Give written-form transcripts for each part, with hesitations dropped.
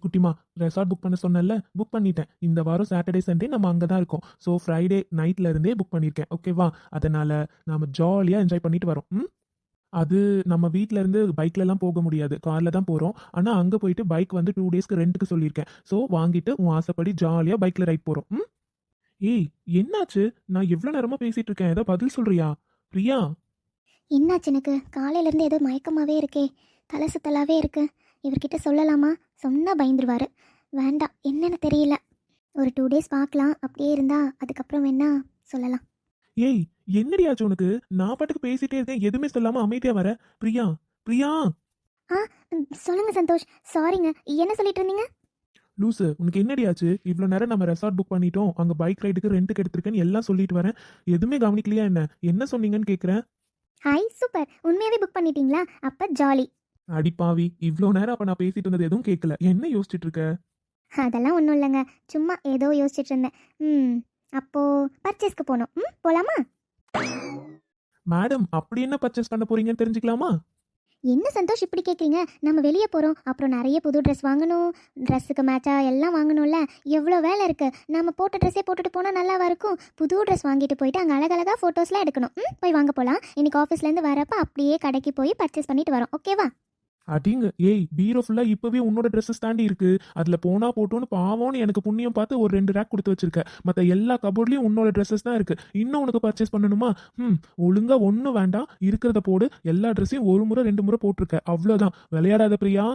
குட்டிமா, resort book பண்ண சொன்னேன்ல, புக் பண்ணிட்டேன். இந்த வாரம் சாட்டர்டே சண்டே நம்ம அங்கே தான் இருக்கோம். ஸோ ஃப்ரைடே நைட்ல இருந்தே புக் பண்ணியிருக்கேன். ஓகேவா? அதனால நாம ஜாலியா என்ஜாய் பண்ணிட்டு வரோம். அது நம்ம வீட்ல இருந்து பைக்லலாம் போக முடியாது. கார்ல தான் போறோம். ஆனா அங்க போயிட்டு பைக் வந்து 2 டேஸ்க்கு ரென்ட்க்கு சொல்லியிருக்கேன். ஸோ வாங்கிட்டு உன் ஆசைப்படி ஜாலியா பைக்ல ரைட் போறோம். ஏய், என்னாச்சு? நான் எவ்வளோ நேரமா பேசிட்டு இருக்கேன். ஏதோ பதில் சொல்றியா? பிரியா? என்னாச்சு எனக்கு? காலையிலேருந்து ஏதோ மயக்கமாகவே இருக்கே, தலை சுத்தலாகவே இருக்கு. இவர்கிட்ட சொல்லலாமா? சொன்னால் பயந்துருவார். வேண்டாம், என்னன்னு தெரியல. ஒரு 2 டேஸ் பார்க்கலாம், அப்படியே இருந்தா அதுக்கப்புறம் வேணா சொல்லலாம். ஏய், என்னடி ஆச்சு உனக்கு? நான் பாட்டுக்கு பேசிட்டே இருக்கேன். எதுவுமே சொல்லாம அமைதியா வர. பிரியா? பிரியா? ஆ சொல்லுங்க சந்தோஷ். சாரிங்க, என்ன சொல்லிட்டு இருந்தீங்க? லூசு, உனக்கு என்னடி ஆச்சு? இவ்வளோ நேரம் நம்ம ரெசார்ட் புக் பண்ணிட்டோம். அங்க பைக் ரைடுக்கு ரெண்டுக்கு எடுத்திருக்கேன்னு எல்லாம் சொல்லிட்டு வரேன். எதுவுமே கவனிக்கலையா என்ன? என்ன சொன்னீங்கன்னு கேட்குறேன். ஹாய், சூப்பர், உண்மையாகவே புக் பண்ணிட்டீங்களா? அப்போ ஜாலி. அடிப்பாவி, இவ்வளோ நேரம் அப்ப நான் பேசிட்டு இருந்தது எதுவும் கேட்கல. என்ன யோசிச்சுட்டு இருக்க? அதெல்லாம் ஒன்றும் இல்லைங்க, சும்மா ஏதோ யோசிச்சுட்டு இருந்தேன். அப்போது பர்ச்சேஸ்க்கு போகணும். போகலாமா? மேடம், அப்படி என்ன பர்ச்சேஸ் பண்ண போறீங்கன்னு தெரிஞ்சுக்கலாமா? என்ன சந்தோஷ் இப்படி கேட்குறீங்க? நம்ம வெளியே போகிறோம், அப்புறம் நிறைய புது ட்ரெஸ் வாங்கணும், ட்ரெஸ்ஸுக்கு மேட்சாக எல்லாம் வாங்கணும்ல. எவ்வளோ வேலை இருக்குது. நம்ம போட்ட ட்ரெஸ்ஸே போட்டுட்டு போனால் நல்லாவா இருக்கும்? புது ட்ரெஸ் வாங்கிட்டு போயிட்டு அங்கே அழகழகாக ஃபோட்டோஸ்லாம் எடுக்கணும். போய் வாங்க போகலாம். இன்றைக்கி ஆஃபீஸ்லேருந்து வரப்போ அப்படியே கடைக்கு போய் பர்ச்சேஸ் பண்ணிட்டு வரோம். ஓகேவா? அடிங்க. ஏய், பீரோ ஃபுல்லா இப்பவே உன்னோட ட்ரெஸ்ஸஸ் தாண்டி இருக்கு. அதுல போனா போட்டோன்னு பாவம்னு எனக்கு புண்ணியம் பார்த்து ஒரு 2 ரேக் கொடுத்து வச்சிருக்க. மத்த எல்லா கபோர்ட்லயும் உன்னோட ட்ரெஸ்ஸஸ் தான் இருக்கு. இன்னும் உனக்கு பர்ச்சேஸ் பண்ணணுமா? ஒழுங்கா ஒன்றும் வேண்டாம், இருக்கிறத போடு. எல்லா ட்ரெஸ்ஸையும் ஒரு முறை 2 முறை போட்டிருக்க. அவ்வளோதான். விளையாடாத பிரியா.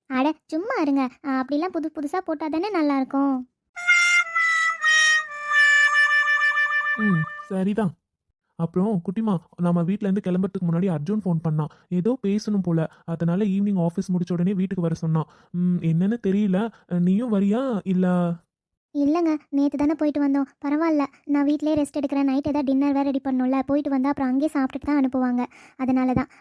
அட சும்மா இருங்க. அப்படிலாம் புது புதுசாக போட்டால் தானே நல்லாயிருக்கும். ம் சரிதான். அப்புறம் குட்டிமா, நம்ம வீட்ல இருந்து கிளம்புறதுக்கு முன்னாடி அர்ஜுன் ஃபோன் பண்ணான். ஏதோ பேசணும் போல. அதனால ஈவினிங் ஆஃபீஸ் முடிச்ச உடனே வீட்டுக்கு வர சொன்னான். என்னன்னு தெரியல. நீயும் வரியா? இல்ல? இல்லைங்க, நேற்று தானே போயிட்டு வந்தோம். பரவாயில்ல, நான் வீட்டிலே ரெஸ்ட் எடுக்கிறேன். நைட் ஏதாவது டின்னர் வேறு ரெடி பண்ணணும்ல. போயிட்டு வந்தால் அப்புறம் அங்கேயே சாப்பிட்டுட்டு தான் அனுப்புவாங்க. அதனால தான்.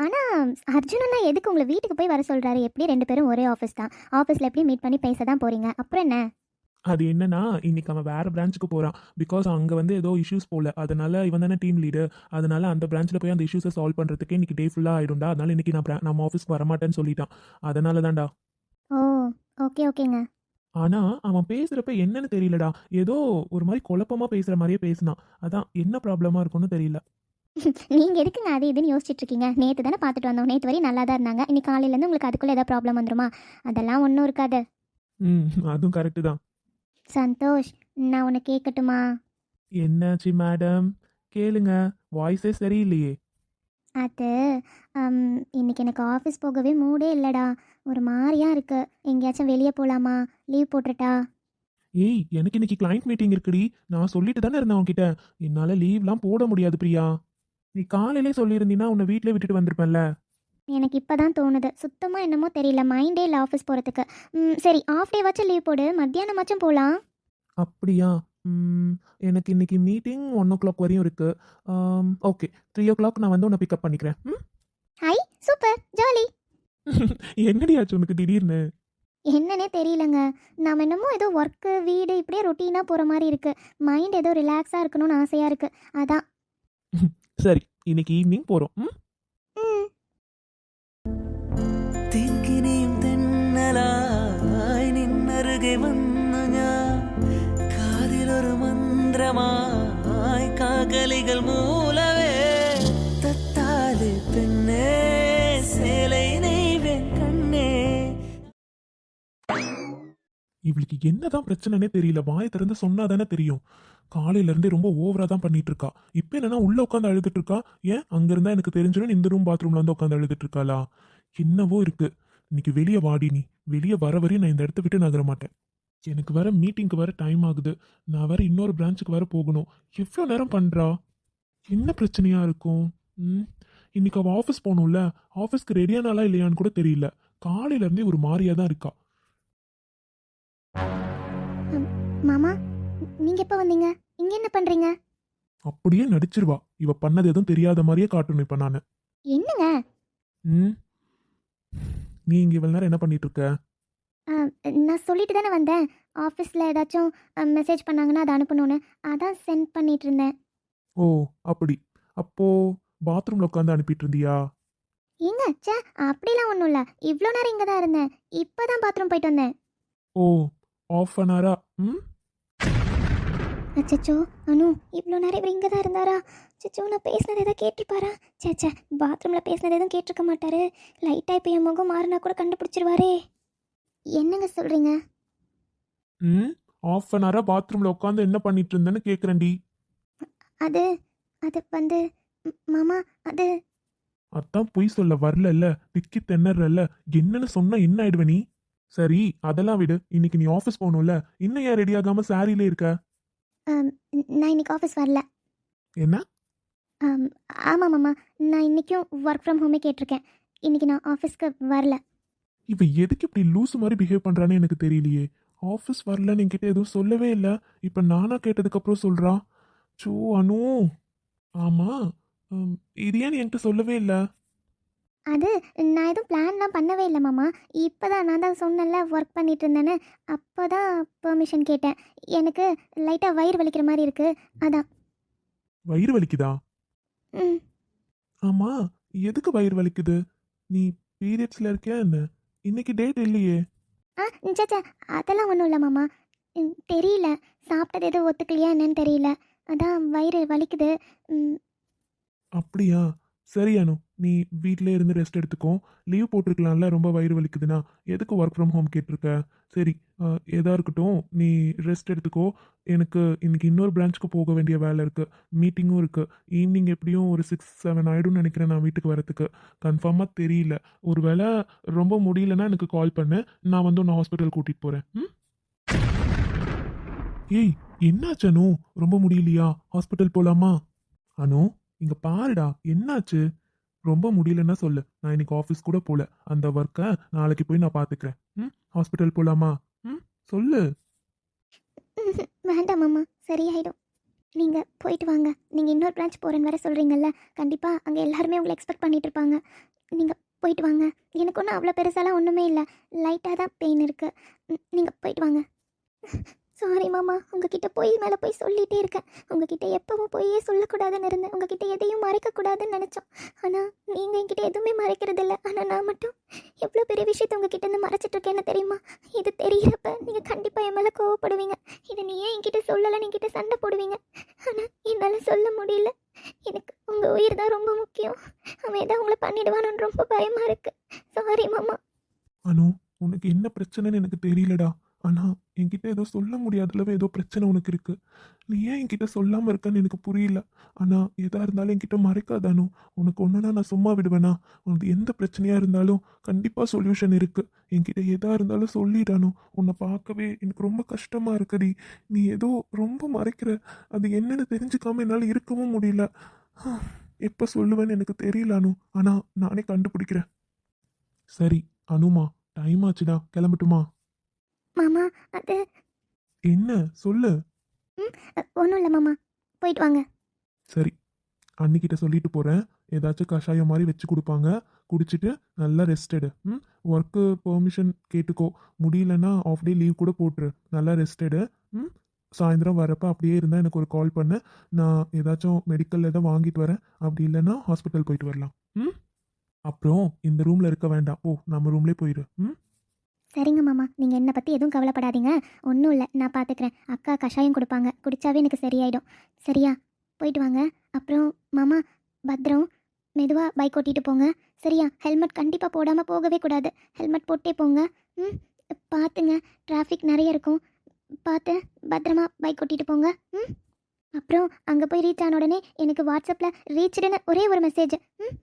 ஆனால் அர்ஜுனனா எதுக்கு உங்களை வீட்டுக்கு போய் வர சொல்கிறாரு? எப்படி 2 பேரும் ஒரே ஆஃபீஸ் தான். ஆஃபீஸில் எப்படி மீட் பண்ணி பேச தான் போகிறீங்க. அப்புறம் என்ன? அது என்னன்னா, இன்னைக்கு அவன் வேற பிரான்ச்சுக்கு போறான். பிகாஸ் அங்க வந்து ஏதோ இஷ்யூஸ் போல. அதனால இவன் தானே டீம் லீடர். அதனால அந்த பிரான்ச்ல போய் அந்த இஷ்யூஸை சால்வ் பண்றதுக்கே இன்னைக்கு டே ஃபுல்லா ஆயிடும்டா. அதனால இன்னைக்கு நம்ம ஆஃபீஸ்க்கு வரமாட்டேன்னு சொல்லிட்டான். அதனால தான்டா. ஓ, ஓகே ஓகேங்க. ஆனா அவன் பேசுறப்ப என்னன்னு தெரியலடா. ஏதோ ஒரு மாதிரி குழப்பமா பேசுற மாதிரியே பேசினான். அதான் என்ன ப்ராப்ளமா இருக்கும்னு தெரியல. நீங்கள் எதுக்குங்க அது இதுன்னு யோசிச்சுட்டு இருக்கீங்க? நேற்று தானே பார்த்துட்டு வந்தோம். நேற்று வரையும் நல்லா தான் இருந்தாங்க. இன்னைக்கு காலையிலேருந்து உங்களுக்கு அதுக்குள்ளே ஏதாவது ப்ராப்ளம் வந்துருமா? அதெல்லாம் ஒன்றும் இருக்காது. ம் அதுவும் கரெக்டு தான். சந்தோஷ், நான் உன்னை கேட்கட்டுமா? என்னாச்சு மேடம்? கேளுங்க. வாய்ஸே சரியில்லையே. அது இன்னைக்கு எனக்கு ஆஃபீஸ் போகவே மூடே இல்லைடா. ஒரு மாதிரியா இருக்கு. எங்கேயாச்சும் வெளியே போகலாமா? லீவ் போட்டுட்டா? ஏய், எனக்கு இன்னைக்கு கிளைண்ட் மீட்டிங் இருக்குடி. நான் சொல்லிட்டு தானே இருந்தேன் உன்கிட்ட. என்னால லீவ்லாம் போட முடியாது பிரியா. நீ காலையிலே சொல்லியிருந்தீன்னா உன்னை வீட்டிலே விட்டுட்டு வந்திருப்பேன்ல. எனக்கு இப்போ தான் தோணுது. சுத்தமாக என்னமோ தெரியல, மைண்டே இல்லை ஆஃபீஸ் போகிறதுக்கு. சரி, ஆஃப் டே வச்சும் லீவ் போடு, மத்தியானமாச்சும் போகலாம். அப்படியா? எனக்கு இன்னைக்கு மீட்டிங் 1 o'clock வரையும் இருக்கு. ஓகே, 3 o'clock நான் வந்து உன்னை பிக்கப் பண்ணிக்கிறேன். High, super, jolly. என்னடி ஆச்சு உனக்கு திடீர்னு? என்னன்னே தெரியலங்க. நாம் என்னமோ ஏதோ ஒர்க்கு வீடு இப்படியே ரொட்டீனாக போகிற மாதிரி இருக்குது. மைண்ட் ஏதோ ரிலாக்ஸாக இருக்கணும்னு ஆசையாக இருக்குது. அதான். சரி, இன்னைக்கு ஈவினிங் போறோம். ம் തെക്കിനിയും തെന്നലായി നിന്നരുകെ വന്നു ഞാൻ കാതിലൊരു മന്ത്രമായി കാകലികൾ മൂലവേ തത്താല് പെണ്ണേ சேலை நெய்வேன் கண்ணே. இவளுக்கு என்னதான் பிரச்சனைனே தெரியல. வாயை திறந்து சொன்னாதானே தெரியும். காலையில இருந்தே ரொம்ப ஓவரா தான் பண்ணிட்டு இருக்கா. இப்ப என்னன்னா உள்ள உட்காந்து அழுதுட்டு இருக்கா. ஏன் அங்க இருந்தா எனக்கு தெரிஞ்சிடும் இந்த ரூம் பாத்ரூம்ல வந்து உட்காந்து அழுதுட்டு இருக்காளா? என்னவோ இருக்கு. இன்னைக்கு வெளியே வாடி நீ. வெளியே வர வரையும் நான் இந்த இடத்த விட்டு நகர மாட்டேன். எனக்கு வர மீட்டிங்க்கு வர டைம் ஆகுது. நான் வேற இன்னொரு பிரான்ச்சுக்கு வர போகணும். எவ்வளோ நேரம் பண்றா? என்ன பிரச்சனையா இருக்கும்? இன்னைக்கு அவ ஆஃபீஸ் போகணும்ல. ஆஃபீஸ்க்கு ரெடியானாலா இல்லையான்னு கூட தெரியல. காலையில இருந்தே ஒரு மாதிரியா தான் இருக்கா. மாமா, நீங்கள் எப்போ வந்தீங்க? இங்கே என்ன பண்ணுறீங்க? அப்படியே நடிச்சிருவா. இவ பண்ணது எதுவும் தெரியாத மாதிரியே காட்டணும் இப்ப நானு. என்னங்க? ம் நீ இங்க இவ்வளவு நேரம் என்ன பண்ணிட்டு இருக்க? நான் சொல்லிட்டு தானே வந்தேன். ஆஃபீஸில் ஏதாச்சும் மெசேஜ் பண்ணாங்கன்னா அதை அனுப்பணும்னு. அதான் சென்ட் பண்ணிட்டு இருந்தேன். ஓ, அப்படி. அப்போ பாத்ரூம்ல உட்காந்து அனுப்பிட்டு இருந்தியா? ஏங்க ச்சே அப்படிலாம் ஒன்றும் இல்லை, இவ்வளோ நேரம் இங்கே தான் இருந்தேன், இப்போ தான் பாத்ரூம் போயிட்டு வந்தேன். ஓ, ஆஃப் அன் ஹவரா? ம். அச்சச்சோ அனு, இவ்வளோ நேரம் இவர் இங்கே தான் இருந்தாரா? அச்சச்சோ, நான் பேசினது எதாவது கேட்டிருப்பாரா? சேச்சே, பாத்ரூமில் பேசினது எதுவும் கேட்டிருக்க மாட்டாரு. லைட்டாக இப்போ என் முகம் மாறினா கூட கண்டுபிடிச்சிருவாரே. என்னங்க சொல்கிறீங்க? ம். ஆஃப் அன் ஹவரா பாத்ரூம்ல உட்காந்து என்ன பண்ணிட்டு இருந்தேன்னு கேட்குறேன்டி. அது அது வந்து மாமா, அது அதான் பொய் சொல்ல வரலல்ல, திக்கி திணறல. என்னன்னு சொன்னா என்ன ஆயிடுவ நீ? சரி, அதெல்லாம் விடு. இன்னைக்கு நீ ஆஃபீஸ் போகணும்ல, இன்னும் ஏன் ரெடி ஆகாம சாரிலே இருக்க? நான் இன்னைக்கு ஆஃபீஸ் வரல. என்ன? ஆமாம் மாமா, நான் இன்றைக்கும் ஒர்க் ஃப்ரம் ஹோமே கேட்டிருக்கேன். இன்றைக்கி நான் ஆஃபீஸ்க்கு வரல. இவ எதுக்கு இப்படி லூசு மாதிரி பிஹேவ் பண்றான்னு எனக்கு தெரியலையே. ஆஃபீஸ் வரலன்னு என்கிட்ட எதுவும் சொல்லவே இல்லை. இப்போ நானா கேட்டதுக்கு அப்புறம் சொல்றா. சோ அனு. ஆமா. இது ஏன் நீ என்கிட்ட சொல்லவே இல்லை? அது நான் எதுவும் பிளான்லாம் பண்ணவே இல்லை மாமா. இப்போ தான் நான் தான் சொன்னேன்ல ஒர்க் பண்ணிட்டு இருந்தேன்னு, அப்போ தான் பெர்மிஷன் கேட்டேன். எனக்கு லைட்டாக வயிறு வலிக்கிற மாதிரி இருக்குது, அதான். வயிறு வலிக்குதா? ம். ஆமா. எதுக்கு வயிறு வலிக்குது? நீ பீரியட்ஸ்ல இருக்கியா என்ன? இன்னைக்கு டேட் இல்லையே. சேச்சா, அதெல்லாம் ஒன்றும் இல்லை மாமா. தெரியல, சாப்பிட்டது எதுவும் ஒத்துக்கலையா என்னன்னு தெரியல, அதான் வயிறு வலிக்குது. ம். அப்படியா? சரி அனு, நீ வீட்டிலே இருந்து ரெஸ்ட் எடுத்துக்கோ. லீவ் போட்டிருக்கலாம்ல, ரொம்ப வயிறு வலிக்குதுன்னா. எதுக்கு ஒர்க் ஃப்ரம் ஹோம் கேட்டிருக்க? சரி, எதா இருக்கட்டும், நீ ரெஸ்ட் எடுத்துக்கோ. எனக்கு இன்னைக்கு இன்னொரு பிரான்ச்சுக்கு போக வேண்டிய வேலை இருக்குது, மீட்டிங்கும் இருக்குது. ஈவினிங் எப்படியும் ஒரு 6-7 ஆகிடும்னு நினைக்கிறேன் நான் வீட்டுக்கு வரத்துக்கு. கன்ஃபார்மாக தெரியல. ஒரு வேளை ரொம்ப முடியலன்னா எனக்கு கால் பண்ணு, நான் வந்து உன்னை ஹாஸ்பிட்டல் கூட்டிகிட்டு போகிறேன். ம். ஏய், என்னாச்சு அனு? ரொம்ப முடியலையா? ஹாஸ்பிட்டல் போகலாமா? அனு, இங்க பாருடா, என்னாச்சு? ரொம்ப முடியலன்னா சொல்லு, நான் இன்னைக்கு ஆஃபீஸ் கூட போல. அந்த ஒர்க்கை நாளைக்கு போய் நான் பார்த்துக்கிறேன். ம். ஹாஸ்பிட்டல் போகலாமா? ம். சொல்லு. வேண்டாம் மாமா, சரியாயிடும். நீங்கள் போயிட்டு வாங்க. நீங்கள் இன்னொரு பிரான்ச் போகிறேன்னு வேறு சொல்கிறீங்கல்ல, கண்டிப்பாக அங்கே எல்லாருமே உங்களை எக்ஸ்பெக்ட் பண்ணிட்டு இருப்பாங்க. நீங்கள் போயிட்டு வாங்க. எனக்கு ஒன்றும் அவ்வளோ பெருசாலாம் ஒன்றுமே இல்லை, லைட்டாக தான் பெயின் இருக்குது. நீங்கள் போயிட்டு வாங்க. சாரி மாமா, உங்ககிட்ட போய் மேலே போய் சொல்லிகிட்டே இருக்கேன். உங்ககிட்ட எப்பவும் போயே சொல்லக்கூடாதுன்னு இருந்தேன். உங்ககிட்ட எதையும் மறைக்கக்கூடாதுன்னு நினச்சோம். ஆனால் நீங்கள் என்கிட்ட எதுவுமே மறைக்கிறதில்ல. ஆனால் நான் மட்டும் எவ்வளோ பெரிய விஷயத்தை உங்ககிட்ட இருந்து மறைச்சிட்ருக்கேன்னு தெரியுமா? இது தெரியறப்ப நீங்கள் கண்டிப்பாக என் மேலே கோவப்படுவீங்க. இதை நீ ஏன் என்கிட்ட சொல்லலைன்னு என்கிட்ட சண்டை போடுவீங்க. ஆனால் என்னால் சொல்ல முடியல. எனக்கு உங்கள் உயிர் தான் ரொம்ப முக்கியம். அவன் ஏதாவது உங்களை பண்ணிடுவானு ரொம்ப பயமாக இருக்குது. சாரி மாமா. அனு, உனக்கு என்ன பிரச்சனைன்னு எனக்கு தெரியலடா. ஆனா என்கிட்ட ஏதோ சொல்ல முடியாதுலவே ஏதோ பிரச்சனை உனக்கு இருக்கு. நீ ஏன் என்கிட்ட சொல்லாம இருக்கன்னு எனக்கு புரியல. ஆனா எதா இருந்தாலும் என்கிட்ட மறைக்காத அனு. உனக்கு ஒண்ணுனா நான் சும்மா விடுவேனா? உனக்கு எந்த பிரச்சனையா இருந்தாலும் கண்டிப்பா சொல்யூஷன் இருக்கு. என்கிட்ட எதா இருந்தாலும் சொல்லிடானு. உன்னை பார்க்கவே எனக்கு ரொம்ப கஷ்டமா இருக்குடி. நீ ஏதோ ரொம்ப மறைக்கிற. அது என்னன்னு தெரிஞ்சுக்காம என்னால இருக்கவும் முடியல. எப்ப சொல்லுவேன்னு எனக்கு தெரியல அனு. ஆனா நானே கண்டுபிடிக்கிறேன். சரி அனுமா, டைம் ஆச்சுடா, கிளம்பட்டுமா? மாமா, அது என்ன சொல்லு. ஒன்றும் இல்லை மாமா, போயிட்டு வாங்க. சரி, அன்னிக்கிட்ட சொல்லிட்டு போகிறேன். ஏதாச்சும் கஷாயம் மாதிரி வச்சு கொடுப்பாங்க, குடிச்சிட்டு நல்லா ரெஸ்ட் எடு. ம். ஒர்க்கு பெர்மிஷன் கேட்டுக்கோ. முடியலன்னா ஆஃப் டே லீவ் கூட போட்டுரு. நல்லா ரெஸ்ட் எடு. ம். சாயந்தரம் வரப்போ அப்படியே இருந்தால் எனக்கு ஒரு கால் பண்ணு. நான் ஏதாச்சும் மெடிக்கல் எதாவது வாங்கிட்டு வரேன். அப்படி இல்லைன்னா ஹாஸ்பிட்டல் போயிட்டு வரலாம். ம். அப்புறம் இந்த ரூமில் இருக்க வேண்டாம், ஓ நம்ம ரூம்லேயே போயிடு. ம். சரிங்க மாமா, நீங்கள் என்னை பற்றி எதுவும் கவலைப்படாதீங்க. ஒன்றும் இல்லை, நான் பார்த்துக்கிறேன். அக்கா கஷாயம் கொடுப்பாங்க, குடித்தாவே எனக்கு சரியாயிடும். சரியா? போயிட்டு வாங்க. அப்புறம் மாமா, பத்திரம். மெதுவாக பைக் ஓட்டிகிட்டு போங்க. சரியா? ஹெல்மெட் கண்டிப்பாக போடாமல் போகவே கூடாது. ஹெல்மெட் போட்டே போங்க. ம். பார்த்துங்க, டிராஃபிக் நிறைய இருக்கும். பார்த்து பத்திரமா பைக் ஓட்டிகிட்டு போங்க. ம். அப்புறம் அங்கே போய் ரீச் ஆன உடனே எனக்கு வாட்ஸ்அப்பில் ரீச்டுன்னு ஒரே ஒரு மெசேஜ். ம்.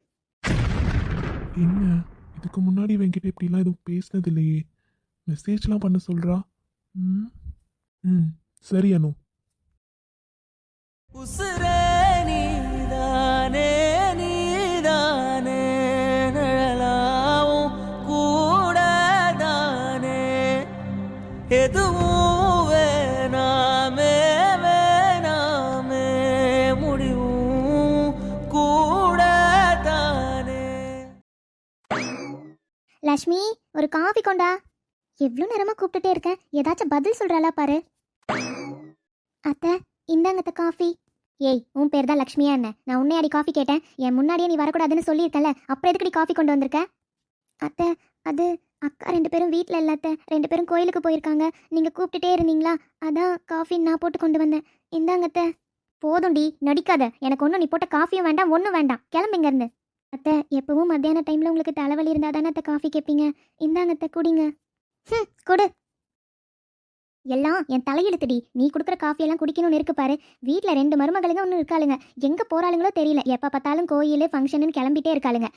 என்ன, இதுக்கு முன்னாடி இவங்கிட்ட இப்படிலாம் எதுவும் பேசினது இல்லையே. மெசேஜ்லாம் பண்ண சொல்கிறா. ம். ம். சரி அனு. உசுரே நீதானே நீதானே, நிழலாவும் கூடதானே, எதுவும் வேணாமே வேணாமே, முடிவும் கூடதானே. லக்ஷ்மி, ஒரு காஃபி கொண்டா. எவ்வளோ நேரமாக கூப்பிட்டுட்டே இருக்கேன், ஏதாச்சும் பதில் சொல்கிறாளா பாரு. அத்தை, இந்தாங்க அத்தை காஃபி. ஏய் உன் பேர் தான் லக்ஷ்மியா என்ன? நான் உன்னையாடி காஃபி கேட்டேன். என் முன்னாடியே நீ வரக்கூடாதுன்னு சொல்லியிருக்கல, அப்புறம் எதுக்குடி காஃபி கொண்டு வந்திருக்க? அத்தை, அது அக்கா 2 பேரும் வீட்டில் இல்லை அத்தை. 2 பேரும் கோயிலுக்கு போயிருக்காங்க. நீங்கள் கூப்பிட்டுட்டே இருந்தீங்களா, அதான் காஃபி நான் போட்டு கொண்டு வந்தேன். இந்தாங்க அத்தை. போதும்டி, நடிக்காத. எனக்கு ஒன்றும் நீ போட்ட காஃபியும் வேண்டாம், ஒன்றும் வேண்டாம். கிளம்புங்க இருந்து. அத்தை, எப்பவும் மத்தியான டைமில் உங்களுக்கு தலைவலி இருந்தால் தானே அத்தை காஃபி கேட்பீங்க. இந்தாங்க அத்தை, குடிங்க. கொடு. எல்லாம் என் தலையெழுத்துடி. நீ கொடுக்குற காஃபியெல்லாம் குடிக்கணும்னு இருக்கு பாரு. வீட்டில் 2 மருமகளுங்க ஒன்று இருக்காளுங்க. எங்கே போகிறாளுங்களோ தெரியல. எப்போ பார்த்தாலும் கோயில் ஃபங்க்ஷனுன்னு கிளம்பிட்டே இருக்காளுங்க.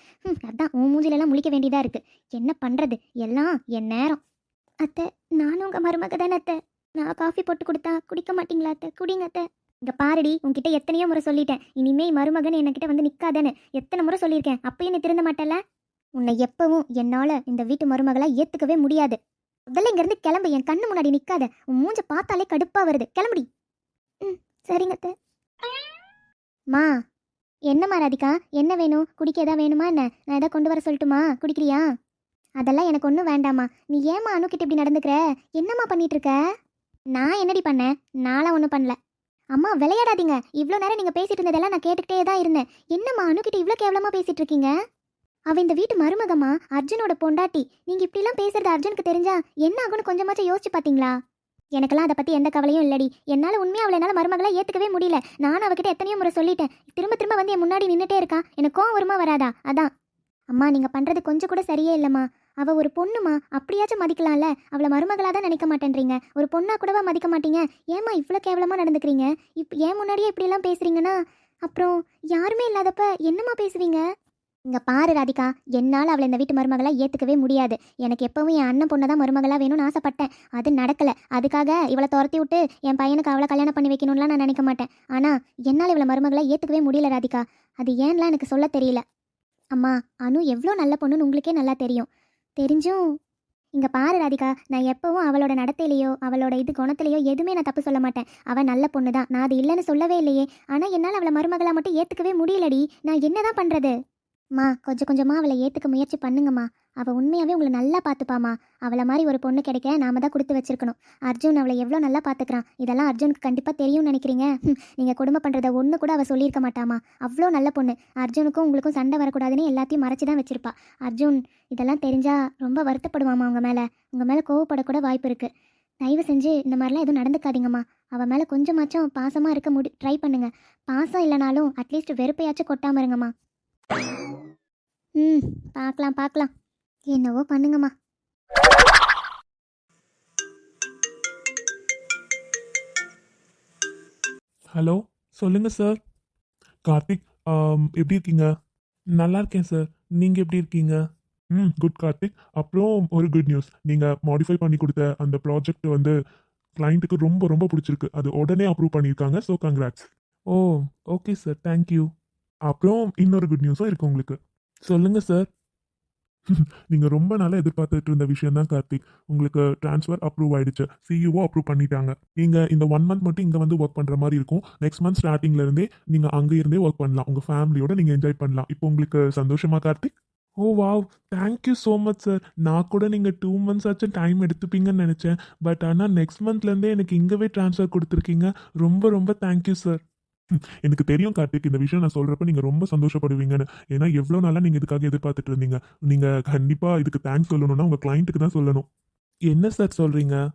அதான் உன் மூஞ்சிலெல்லாம் முழிக்க வேண்டியதாக இருக்குது. என்ன பண்ணுறது, எல்லாம் என் நேரம். அத்தை, நானும் உங்கள் மருமக தானே அத்தை. நான் காஃபி போட்டு கொடுத்தா குடிக்க மாட்டீங்களா அத்தை? குடிங்க அத்தை. இங்கே பாருடி, உன்கிட்ட எத்தனையோ முறை சொல்லிட்டேன், இனிமே மருமகன் என்கிட்ட வந்து நிற்காதேன்னு. எத்தனை முறை சொல்லியிருக்கேன், அப்பயும் நீ திருந்த மாட்டல. உன்னை எப்பவும் என்னால் இந்த வீட்டு மருமகளாக ஏற்றுக்கவே முடியாது. முதல்ல இங்கேருந்து கிளம்பு. என் கண்ணு முன்னாடி நிற்காத. உன் மூஞ்ச பார்த்தாலே கடுப்பாக வருது. கிளம்புடி. சரிங்க அத்தை. மா, என்னம்மா ராதிகா, என்ன வேணும்? குடிக்க எதா வேணுமா என்ன? நான் எதாவது கொண்டு வர சொல்லட்டுமா? குடிக்கிறியா? அதெல்லாம் எனக்கு ஒன்றும் வேண்டாம்மா. நீ ஏம்மா அணுக்கிட்ட இப்படி நடந்துக்கிற? என்னம்மா பண்ணிட்டு இருக்க? நான் என்னடி பண்ணேன்? நான்லாம் ஒன்றும் பண்ணல. அம்மா விளையாடாதீங்க. இவ்வளோ நேரம் நீங்கள் பேசிட்டு இருந்ததெல்லாம் நான் கேட்டுக்கிட்டே தான் இருந்தேன். என்னம்மா அணுக்கிட்ட இவ்வளோ கேவலமாக பேசிட்டு இருக்கீங்க? அவ இந்த வீட்டு மருமகம்மா, அர்ஜுனோட பொண்டாட்டி. நீங்கள் இப்படிலாம் பேசுறது அர்ஜுனுக்கு தெரிஞ்சா என்ன ஆகும்னு கொஞ்சமாச்சும் யோசிச்சு பார்த்தீங்களா? எனக்கெல்லாம் அதை பற்றி எந்த கவலையும் இல்லடி. என்னால் உண்மையாக அவளை என்னால் மருமகளாக ஏற்றுக்கவே முடியல. நானும் அவகிட்ட எத்தனையோ முறை சொல்லிட்டேன். திரும்ப திரும்ப வந்து என் முன்னாடி நின்றுட்டே இருக்கா. எனக்கு கோவம் வருமா வராதா? அதான். அம்மா, நீங்கள் பண்ணுறது கொஞ்சம் கூட சரியே இல்லைம்மா. அவள் ஒரு பொண்ணுமா, அப்படியாச்சும் மதிக்கலாம்ல. அவளை மருமகளாக தான் நினைக்க மாட்டேன்றீங்க. ஒரு பொண்ணாக கூடவா மதிக்க மாட்டீங்க? ஏம்மா இவ்வளோ கேவலமாக நடந்துக்கிறீங்க? ஏன் முன்னாடியே இப்படிலாம் பேசுகிறீங்கன்னா அப்புறம் யாருமே இல்லாதப்ப என்னம்மா பேசுவீங்க? இங்கே பாரு ராதிகா, என்னால் அவளை இந்த வீட்டு மருமகளாக ஏற்றுக்கவே முடியாது. எனக்கு எப்பவும் என் அண்ணன் பொண்ணை தான் மருமகளாக வேணும்னு ஆசைப்பட்டேன். அது நடக்கலை. அதுக்காக இவளை துரத்தி விட்டு என் பையனுக்கு அவளை கல்யாணம் பண்ணி வைக்கணும்லாம் நான் நினைக்க மாட்டேன். ஆனால் என்னால் இவளை மருமகளாக ஏற்றுக்கவே முடியல ராதிகா. அது ஏன்லாம் எனக்கு சொல்ல தெரியல. அம்மா, அனு எவ்வளோ நல்ல பொண்ணுன்னு உங்களுக்கே நல்லா தெரியும். தெரிஞ்சும் இங்கே பாரு ராதிகா, நான் எப்பவும் அவளோட நடத்தையிலையோ அவளோட குணத்திலையோ எதுவுமே நான் தப்பு சொல்ல மாட்டேன். அவள் நல்ல பொண்ணு தான், நான் அது இல்லைன்னு சொல்லவே இல்லையே. ஆனால் என்னால் அவளை மருமகளாக மட்டும் ஏற்றுக்கவே முடியலடி. நான் என்ன தான் பண்ணுறது? மா, கொஞ்சம் கொஞ்சமாக அவளை ஏற்றுக்க முயற்சி பண்ணுங்கம்மா. அவள் உண்மையாகவே உங்களை நல்லா பார்த்துப்பாம்மா. அவளை மாதிரி ஒரு பொண்ணு கிடைக்க நாம தான் கொடுத்து வச்சிருக்கணும். அர்ஜுன் அவளை எவ்வளோ நல்லா பார்த்துக்கிறான். இதெல்லாம் அர்ஜுனுக்கு கண்டிப்பாக தெரியும்னு நினைக்கிறீங்க? நீங்கள் குடும்பம் பண்ணுறதை ஒன்று கூட அவள் சொல்லியிருக்க மாட்டாமா. அவ்வளோ நல்ல பொண்ணு. அர்ஜுனுக்கும் உங்களுக்கும் சண்டை வரக்கூடாதுன்னு எல்லாத்தையும் மறைச்சி தான் வச்சிருப்பா. அர்ஜுன் இதெல்லாம் தெரிஞ்சால் ரொம்ப வருத்தப்படுவாம்மா. உங்கள் மேலே கோவப்படக்கூட வாய்ப்பு இருக்குது. தயவு செஞ்சு இந்த மாதிரிலாம் எதுவும் நடந்துக்காதீங்கம்மா. அவள் மேலே கொஞ்சமாச்சும் பாசமாக இருக்க ட்ரை பண்ணுங்க. பாசம் இல்லைனாலும் அட்லீஸ்ட் வெறுப்பையாச்சும் கொட்டாமல் இருங்கம்மா. பார்க்கலாம். என்னவோ பண்ணுங்கம்மா. ஹலோ, சொல்லுங்க சார். கார்த்திக், எப்படி இருக்கீங்க? நல்லா இருக்கேன் சார். நீங்கள் எப்படி இருக்கீங்க? குட் கார்த்திக். அப்புறம் ஒரு குட் நியூஸ். நீங்கள் மாடிஃபை பண்ணி கொடுத்த அந்த ப்ராஜெக்ட் வந்து கிளைண்ட்டுக்கு ரொம்ப ரொம்ப பிடிச்சிருக்கு. அது உடனே அப்ரூவ் பண்ணியிருக்காங்க. So congrats. Oh, okay sir, thank you. அப்புறம் இன்னொரு குட் நியூஸும் இருக்குது உங்களுக்கு. சொல்லுங்கள் சார். நீங்கள் ரொம்ப நாளாக எதிர்பார்த்துட்டு இருந்த விஷயம் தான் கார்த்திக். உங்களுக்கு ட்ரான்ஸ்ஃபர் அப்ரூவ் ஆயிடுச்சு. சிஇஓ அப்ரூவ் பண்ணிட்டாங்க. நீங்கள் இந்த 1 மந்த் மட்டும் இங்கே வந்து ஒர்க் பண்ணுற மாதிரி இருக்கும். நெக்ஸ்ட் மந்த் ஸ்டார்டிங்லேருந்தே நீங்கள் அங்கே இருந்தே ஒர்க் பண்ணலாம். உங்கள் ஃபேமிலியோட நீங்கள் என்ஜாய் பண்ணலாம். இப்போ உங்களுக்கு சந்தோஷமா கார்த்திக்? ஓ wow, thank you so much sir. நான் கூட நீங்கள் 2 மந்த்ஸ் ஆச்சும் டைம் எடுத்துப்பீங்கன்னு நினச்சேன். பட் ஆனால் நெக்ஸ்ட் மந்த்லேருந்தே எனக்கு இங்கேவே ட்ரான்ஸ்ஃபர் கொடுத்துருக்கீங்க. ரொம்ப ரொம்ப தேங்க்யூ சார். எனக்கு தெரியும் கார்த்திக், இந்த விஷயம் நான் சொல்கிறப்ப நீங்கள் ரொம்ப சந்தோஷப்படுவீங்கன்னு. ஏன்னா எவ்வளோ நாளாக நீங்கள் இதுக்காக எதிர்பார்த்துட்டு இருந்தீங்க. நீங்கள் கண்டிப்பாக இதுக்கு தேங்க்ஸ் சொல்லணும்னா உங்கள் கிளைண்ட்டுக்கு தான் சொல்லணும். என்ன சார் சொல்கிறீங்க?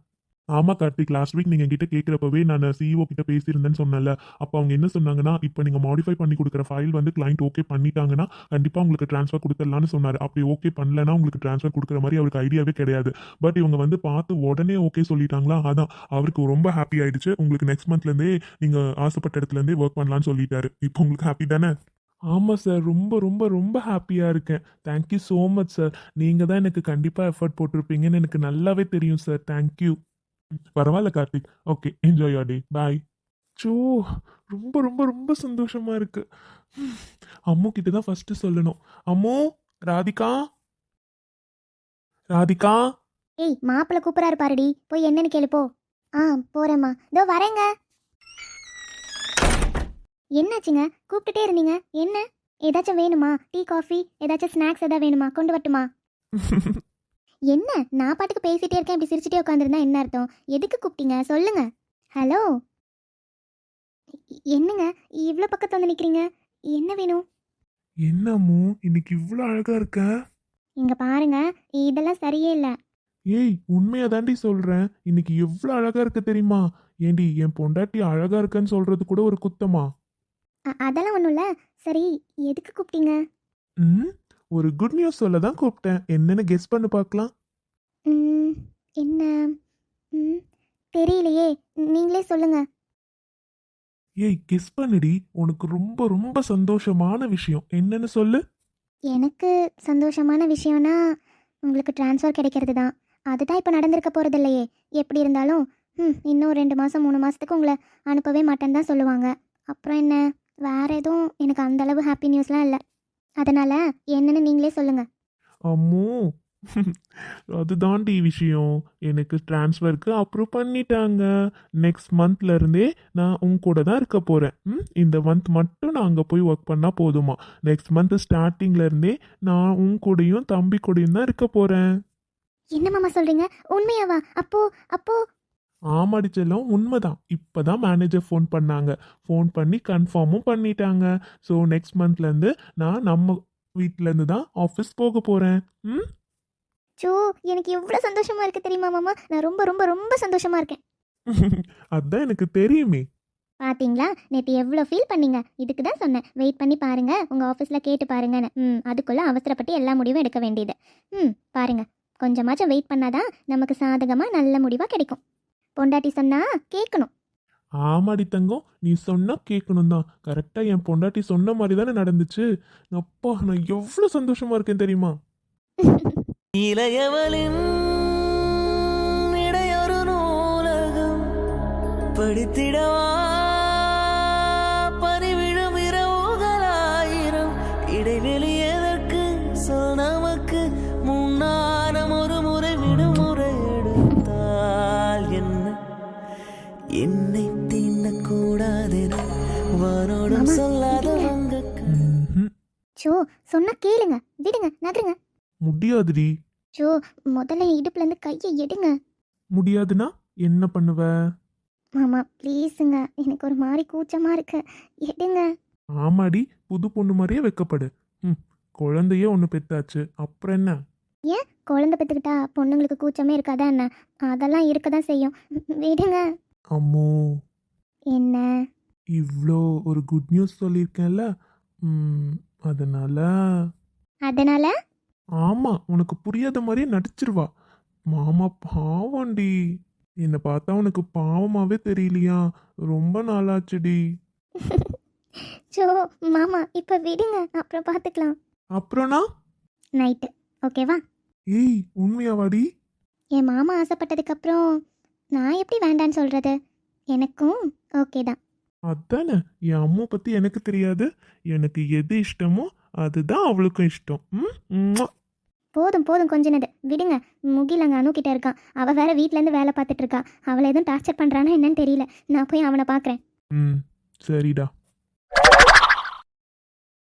ஆமாம் கார்த்திக், லாஸ்ட் வீக் நீங்கள் என்கிட்ட கேட்குறப்பவே நான் சிஇஓ கிட்ட பேசியிருந்தேன்னு சொன்னேன்ல. அப்போ அவங்க என்ன சொன்னாங்கன்னா, இப்போ நீங்கள் மாடிஃபை பண்ணி கொடுக்குற ஃபைல் வந்து கிளைண்ட் ஓகே பண்ணிட்டாங்கன்னா கண்டிப்பாக உங்களுக்கு ட்ரான்ஸ்ஃபர் கொடுத்துடலான்னு சொன்னார். அப்படி ஓகே பண்ணலன்னா உங்களுக்கு ட்ரான்ஸ்ஃபர் கொடுக்குற மாதிரி அவருக்கு ஐடியாவே கிடையாது. பட் இவங்க வந்து பார்த்து உடனே ஓகே சொல்லிட்டாங்களா, அதான் அவருக்கு ரொம்ப ஹாப்பி ஆயிடுச்சு. உங்களுக்கு நெக்ஸ்ட் மந்த்லேருந்தே நீங்கள் ஆசைப்பட்ட இடத்துலேருந்தே ஒர்க் பண்ணலான்னு சொல்லிட்டாரு. இப்போ உங்களுக்கு ஹாப்பி தானே? ஆமாம் சார், ரொம்ப ரொம்ப ரொம்ப ஹாப்பியாக இருக்கேன். Thank you so much sir. நீங்கள் தான் எனக்கு கண்டிப்பாக எஃபர்ட் போட்டிருப்பீங்கன்னு எனக்கு நல்லாவே தெரியும் சார். தேங்க்யூ. பரவாயில்ல Karthik. Okay, enjoy your day. Bye. So, ரொம்ப ரொம்ப ரொம்ப சந்தோஷமா இருக்கு. அம்மு கிட்ட தான் ஃபர்ஸ்ட் சொல்லணும். அம்மு, ராதிகா, ராதிகா. ஏய், மாப்பிள்ளை கூப்பிட்றாரு பாருடி, போய் என்னன்னு கேளு போ. போறேம்மா, இதோ வரேங்க. என்னாச்சுங்க, கூப்பிட்டுட்டே இருந்தீங்க, என்ன? ஏதாச்சும் வேணுமா? டீ, காஃபி, ஏதாச்சும் ஸ்நாக்ஸ் ஏதாவது வேணுமா? கொண்டு வரட்டுமா? என்ன, நான் பாட்டுக்கு பேசிட்டே இருக்கேன், இப்படி சிரிச்சுட்டே உட்காந்துருந்தா என்ன அர்த்தம்? எதுக்கு கூப்பிட்டீங்க சொல்லுங்க. ஹலோ, என்னங்க இவ்வளோ பக்கத்துல வந்து நிற்கிறீங்க? என்ன வேணும்? என்ன அம்மு இன்னைக்கு இவ்வளோ அழகா இருக்க? இங்க பாருங்க, இதெல்லாம் சரியே இல்லை. ஏய் உண்மையா தாண்டி சொல்றேன், இன்னைக்கு எவ்வளோ அழகா இருக்க தெரியுமா? ஏண்டி என் பொண்டாட்டி அழகா இருக்கன்னு சொல்றது கூட ஒரு குத்தமா? அதெல்லாம் ஒன்றும் இல்லை. சரி, எதுக்கு கூப்பிட்டீங்க? ம் ஒரு குட் நியூஸ் சொல்ல தான் கூப்பிட்டேன். என்னன்னு கெஸ் பண்ணு பார்க்கலாம். ம், என்ன? ம், தெரியலையே. நீங்களே சொல்லுங்க. ஏய் கெஸ் பண்ணுடி, உனக்கு ரொம்ப ரொம்ப சந்தோஷமான விஷயம் என்னன்னு சொல்லு. எனக்கு சந்தோஷமான விஷயம்னா உங்களுக்கு ட்ரான்ஸ்ஃபர் கிடைக்கிறது தான். அதுதான் இப்போ நடந்திருக்க போகிறது இல்லையே. எப்படி இருந்தாலும் இன்னும் 2 மாதம் 3 மாதத்துக்கு உங்களை அனுப்பவே மாட்டேன்னு தான் சொல்லுவாங்க. அப்புறம் என்ன, வேற எதுவும் எனக்கு அந்த அளவு ஹாப்பி நியூஸ்லாம் இல்லை. அதனால் என்னன்னு நீங்களே சொல்லுங்கள். அம்மோ அதுதான்டி விஷயம். எனக்கு ட்ரான்ஸ்ஃபருக்கு அப்ரூவ் பண்ணிட்டாங்க. நெக்ஸ்ட் மந்த்ல இருந்தே நான் உன் கூட தான் இருக்க போறேன். இந்த மந்த் மட்டும் நான் அங்கே போய் ஒர்க் பண்ணா போதுமா? நெக்ஸ்ட் மந்த் ஸ்டார்டிங்ல இருந்தே நான் உன் கூடயும் தம்பி கூடயும் தான் இருக்க போறேன். என்ன மாமா சொல்கிறீங்க? உண்மையாவா? அப்போ ஆமாடி செல்லம், உண்மைதான். இப்பதான் மேனேஜர் ஃபோன் பண்ணாங்க. ஃபோன் பண்ணி கன்ஃபார்மும் பண்ணிட்டாங்க. ஸோ நெக்ஸ்ட் மந்த்ல இருந்து நான் நம்ம வீட்ல இருந்து தான் ஆஃபீஸ் போக போறேன். ம் சோ, எனக்கு எவ்வளோ சந்தோஷமா இருக்கு தெரியுமா மாமா? நான் ரொம்ப ரொம்ப ரொம்ப சந்தோஷமா இருக்கேன். அதான் எனக்கு தெரியுமே. பாத்தீங்களா, நேற்று எவ்வளோ ஃபீல் பண்ணீங்க. இதுக்கு தான் சொன்னேன், வெயிட் பண்ணி பாருங்க, உங்கள் ஆஃபீஸில் கேட்டு பாருங்கன்னு. அதுக்குள்ளே அவசரப்பட்டு எல்லா முடிவும் எடுக்க வேண்டியது. பாருங்க, கொஞ்சமாச்சும் வெயிட் பண்ணாதான் நமக்கு சாதகமாக நல்ல முடிவாக கிடைக்கும். பொண்டாட்டி சொன்னா கேட்கணும். ஆமாடி தங்கம், நீ சொன்னா கேட்கணும் தான். கரெக்டா என் பொண்டாட்டி சொன்ன மாதிரி தானே நடந்துச்சு. அப்பா நான் எவ்வளவு சந்தோஷமா இருக்கேன் தெரியுமா? இளையவளின் இடையொரு நூலகம் படித்திடவா பறிவிழும் இரவுகளாயிரம் இடைவெளி எதற்கு சொல் நமக்கு முன்னானம் ஒரு முறை விடுமுறை எடுத்தால் என்ன என்னை தீண்டக்கூடாதென வானோடும் சொல்லாத வங்கக்க சோ, சொன்னா கேளுங்க, விடுங்க, நகருங்க. முடியாதுடி. சோ, முதல்ல இடுப்புலேருந்து கையை எடுங்க. முடியாதுன்னா என்ன பண்ணுவ? மாமா ப்ளீஸுங்க, எனக்கு ஒரு மாதிரி கூச்சமாக இருக்கு. எடுங்க. ஆமாடி, புது பொண்ணு மாதிரியே வைக்கப்படு. குழந்தையே ஒன்று பெத்தாச்சு, அப்புறம் என்ன? ஏன் குழந்தை பெற்றுக்கிட்டா பொண்ணுங்களுக்கு கூச்சமே இருக்காதா என்ன? அதெல்லாம் இருக்க தான் செய்யும். விடுங்க. அம்மோ, என்ன? இவ்வளோ ஒரு குட் நியூஸ் சொல்லியிருக்கேன்ல, அதனால. அதனால ஆமா, உனக்கு புரியாத மாதிரியே நடிச்சிருவா. மாமா பாவம்டி. என்னை பார்த்தா உனக்கு பாவமாவே தெரியலையா? ரொம்ப நாளாச்சுடி. சோ மாமா, இப்போ விடுங்க, அப்புறம் பார்த்துக்கலாம். அப்புறம்னா? நைட்டு ஓகேவா? ஏய் உண்மையாவாடி? என் மாமா ஆசைப்பட்டதுக்கப்புறம் நான் எப்படி வேண்டான்னு சொல்கிறது? எனக்கும் ஓகே தான். அதானே, என் அம்மா பத்தி எனக்கு தெரியாது. எனக்கு எது இஷ்டமோ அதுதான் அவளுக்கும் இஷ்டம். போதும் போதும், கொஞ்சினது விடுங்க. முகில் அங்கே அணுக்கிட்ட இருக்கான். அவள் வேற வீட்டிலேருந்து வேலை பார்த்துட்டு இருக்கா. அவளை எதுவும் டார்ச்சர் பண்ணுறானா என்னன்னு தெரியல. நான் போய் அவனை பார்க்குறேன். சரிடா.